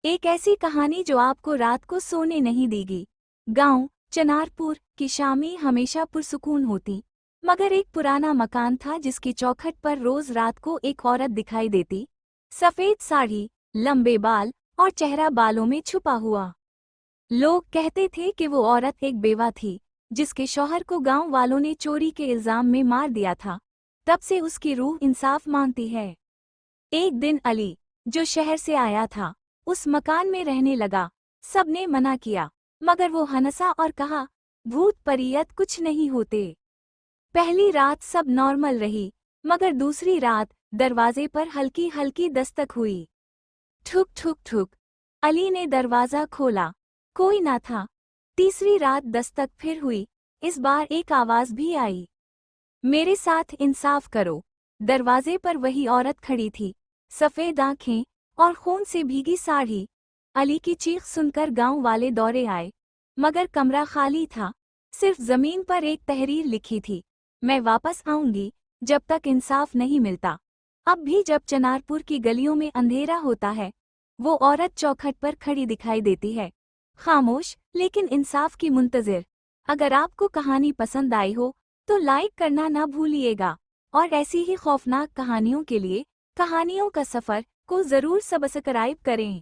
एक ऐसी कहानी जो आपको रात को सोने नहीं देगी। गांव चनारपुर की शामें हमेशा पुरसुकून होती, मगर एक पुराना मकान था जिसकी चौखट पर रोज रात को एक औरत दिखाई देती। सफेद साड़ी, लंबे बाल और चेहरा बालों में छुपा हुआ। लोग कहते थे कि वो औरत एक बेवा थी जिसके शौहर को गांव वालों ने चोरी के इल्जाम में मार दिया था। तब से उसकी रूह इंसाफ मांगती है। एक दिन अली, जो शहर से आया था, उस मकान में रहने लगा। सबने मना किया, मगर वो हंसा और कहा, भूत परियत कुछ नहीं होते। पहली रात सब नॉर्मल रही, मगर दूसरी रात दरवाजे पर हल्की हल्की दस्तक हुई। ठुक ठुक ठुक। अली ने दरवाजा खोला, कोई ना था। तीसरी रात दस्तक फिर हुई, इस बार एक आवाज भी आई, मेरे साथ इंसाफ करो। दरवाजे पर वही औरत खड़ी थी, सफेद आंखें और खून से भीगी साड़ी। अली की चीख सुनकर गांव वाले दौड़े आए, मगर कमरा खाली था। सिर्फ जमीन पर एक तहरीर लिखी थी, मैं वापस आऊंगी जब तक इंसाफ नहीं मिलता। अब भी जब चनारपुर की गलियों में अंधेरा होता है, वो औरत चौखट पर खड़ी दिखाई देती है, खामोश लेकिन इंसाफ की मुंतजिर। अगर आपको कहानी पसंद आई हो तो लाइक करना ना भूलिएगा, और ऐसी ही खौफनाक कहानियों के लिए कहानियों का सफर को जरूर सब्सक्राइब करें।